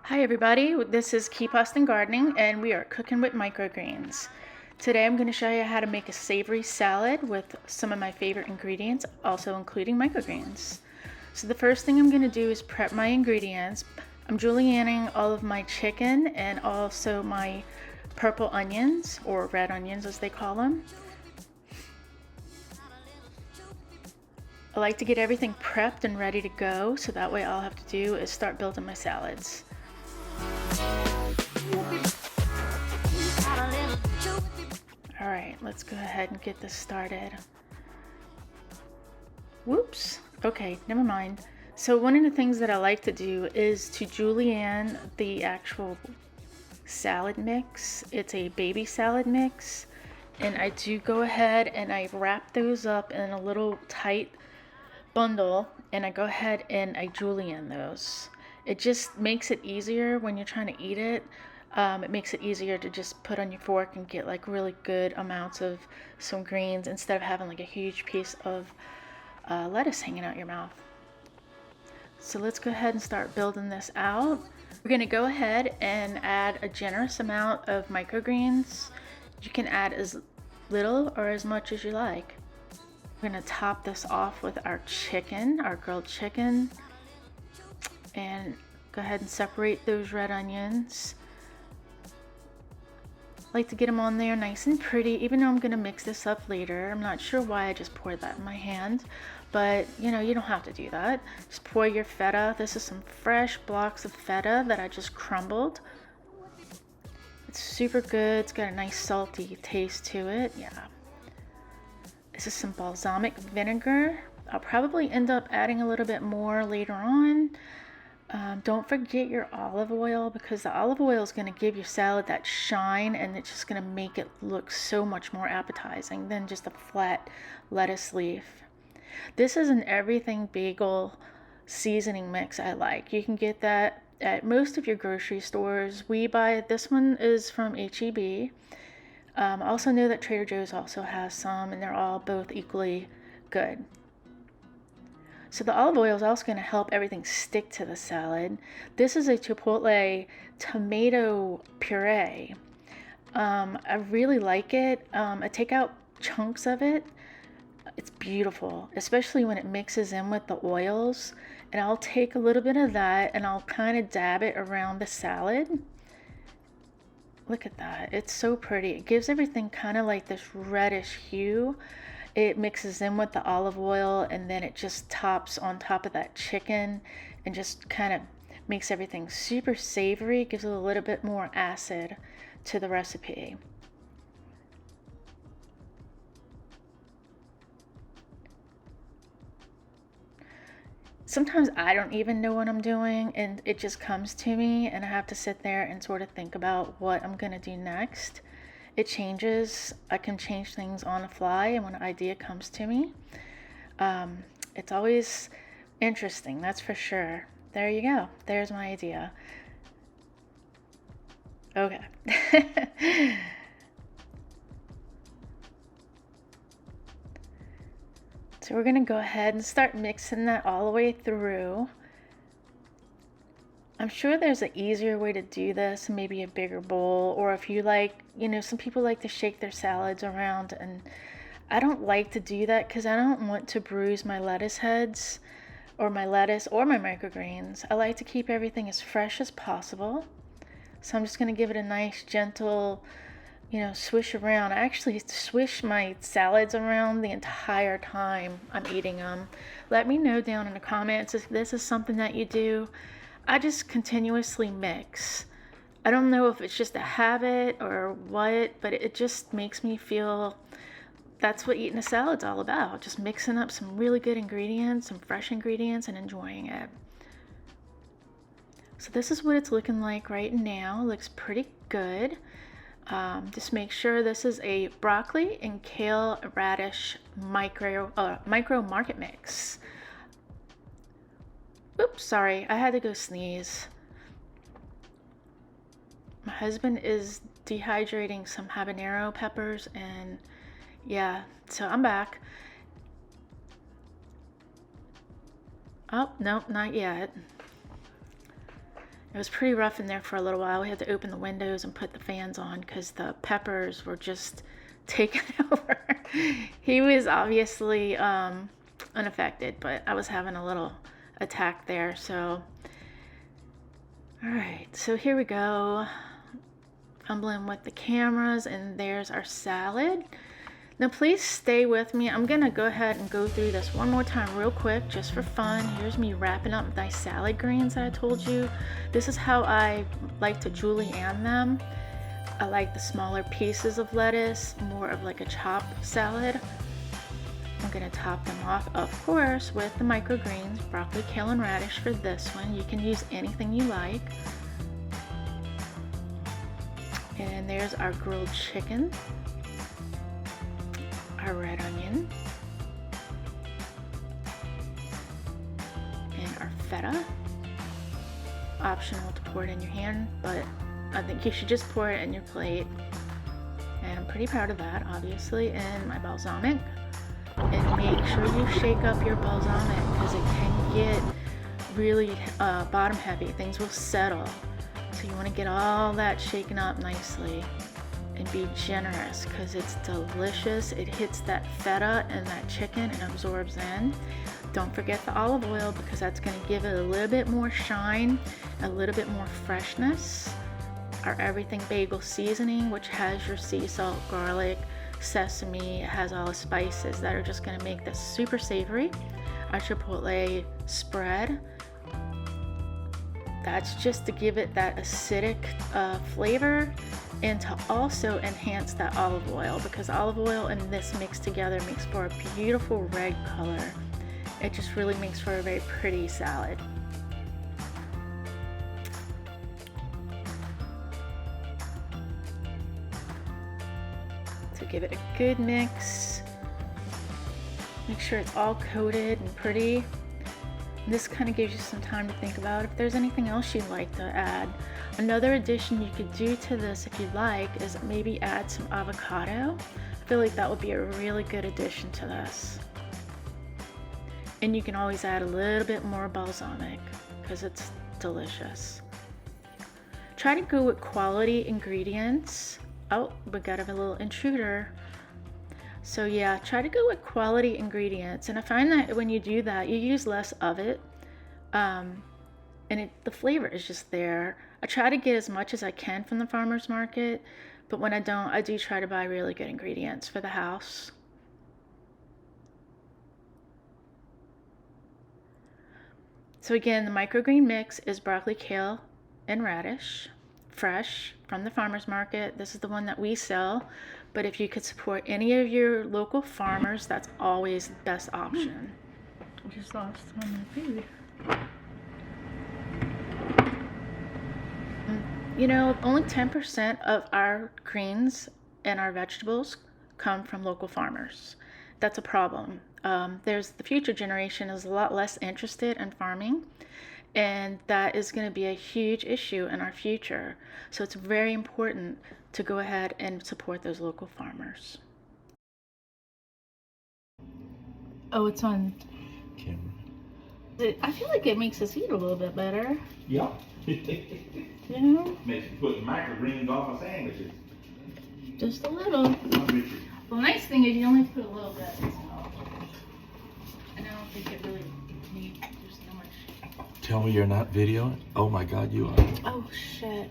Hi everybody, this is Keep Austin Gardening and we are cooking with microgreens. Today I'm going to show you how to make a savory salad with some of my favorite ingredients, also including microgreens. So the first thing I'm going to do is prep my ingredients. I'm julienning all of my chicken and also my purple onions, or red onions as they call them. I like to get everything prepped and ready to go, so that way all I have to do is start building my salads. Alright, let's go ahead and get this started. Whoops. Okay, never mind. So one of the things that I like to do is to julienne the actual salad mix. It's a baby salad mix. And I do go ahead and I wrap those up in a little tight bundle, and I go ahead and I julienne those. It just makes it easier when you're trying to eat it. It makes it easier to just put on your fork and get like really good amounts of some greens instead of having like a huge piece of lettuce hanging out your mouth. So let's go ahead and start building this out. We're going to go ahead and add a generous amount of microgreens. You can add as little or as much as you like. We're going to top this off with our chicken, our grilled chicken, and go ahead and separate those red onions. I like to get them on there nice and pretty, even though I'm going to mix this up later. I'm not sure why I just poured that in my hand, but you know, you don't have to do that. Just pour your feta. This is some fresh blocks of feta that I just crumbled. It's super good. It's got a nice salty taste to it. Yeah. This is some balsamic vinegar. I'll probably end up adding a little bit more later on. Don't forget your olive oil, because the olive oil is going to give your salad that shine, and it's just going to make it look so much more appetizing than just a flat lettuce leaf. This is an everything bagel seasoning mix I like. You can get that at most of your grocery stores. This one is from H-E-B. I also know that Trader Joe's also has some, and they're all both equally good. So the olive oil is also going to help everything stick to the salad. This is a chipotle tomato puree. I really like it. I take out chunks of it. It's beautiful, especially when it mixes in with the oils. And I'll take a little bit of that and I'll kind of dab it around the salad. Look at that. It's so pretty. It gives everything kind of like this reddish hue. It mixes in with the olive oil, and then it just tops on top of that chicken and just kind of makes everything super savory. It gives it a little bit more acid to the recipe. Sometimes I don't even know what I'm doing, and it just comes to me, and I have to sit there and sort of think about what I'm going to do next. It changes. I can change things on the fly, and when an idea comes to me, it's always interesting, that's for sure. There you go. There's my idea. Okay. So we're going to go ahead and start mixing that all the way through. I'm sure there's an easier way to do this, maybe a bigger bowl, or if you like, you know, some people like to shake their salads around, and I don't like to do that because I don't want to bruise my lettuce heads or my lettuce or my microgreens. I like to keep everything as fresh as possible. So I'm just going to give it a nice gentle, you know, swish around. I actually swish my salads around the entire time I'm eating them. Let me know down in the comments if this is something that you do. I just continuously mix. I don't know if it's just a habit or what, but it just makes me feel that's what eating a salad's all about. Just mixing up some really good ingredients, some fresh ingredients, and enjoying it. So this is what it's looking like right now. It looks pretty good. Just make sure this is a broccoli and kale radish micro market mix. Oops, sorry, I had to go sneeze. My husband is dehydrating some habanero peppers, and yeah, so I'm back. Oh, nope, not yet. It was pretty rough in there for a little while. We had to open the windows and put the fans on because the peppers were just taken over. He was obviously unaffected, but I was having a little attack there. So, all right, so here we go. Fumbling with the cameras, and there's our salad. Now please stay with me. I'm gonna go ahead and go through this one more time real quick just for fun. Here's me wrapping up my salad greens that I told you. This is how I like to julienne them. I like the smaller pieces of lettuce, more of like a chopped salad. I'm gonna top them off, of course, with the microgreens, broccoli, kale, and radish for this one. You can use anything you like. And there's our grilled chicken, our red onion, and our feta. Optional to pour it in your hand, but I think you should just pour it in your plate. And I'm pretty proud of that, obviously. And my balsamic. And make sure you shake up your balsamic because it can get really bottom heavy. Things will settle. So you want to get all that shaken up nicely. And be generous because it's delicious. It hits that feta and that chicken and absorbs in. Don't forget the olive oil because that's going to give it a little bit more shine, a little bit more freshness. Our everything bagel seasoning, which has your sea salt, garlic, sesame, it has all the spices that are just going to make this super savory. Our chipotle spread. That's just to give it that acidic flavor and to also enhance that olive oil because olive oil and this mixed together makes for a beautiful red color. It just really makes for a very pretty salad. So give it a good mix. Make sure it's all coated and pretty. This kind of gives you some time to think about if there's anything else you'd like to add. Another addition you could do to this if you'd like is maybe add some avocado. I feel like that would be a really good addition to this. And you can always add a little bit more balsamic because it's delicious. Try to go with quality ingredients. Oh, we got a little intruder. So yeah, try to go with quality ingredients. And I find that when you do that, you use less of it. And the flavor is just there. I try to get as much as I can from the farmer's market, but when I don't, I do try to buy really good ingredients for the house. So again, the microgreen mix is broccoli, kale, and radish, fresh from the farmer's market. This is the one that we sell, but if you could support any of your local farmers, that's always the best option. I just lost all my food. You know, only 10% of our greens and our vegetables come from local farmers. That's a problem. The future generation is a lot less interested in farming, and that is going to be a huge issue in our future. So it's very important to go ahead and support those local farmers. Oh, it's on camera. I feel like it makes us eat a little bit better. Yeah. You know? Makes you put microgreens on my sandwiches. Just a little. Well, the nice thing is you only put a little bit. So. And I don't think it really needs just so much. Tell me you're not videoing? Oh my God, you are. Oh shit.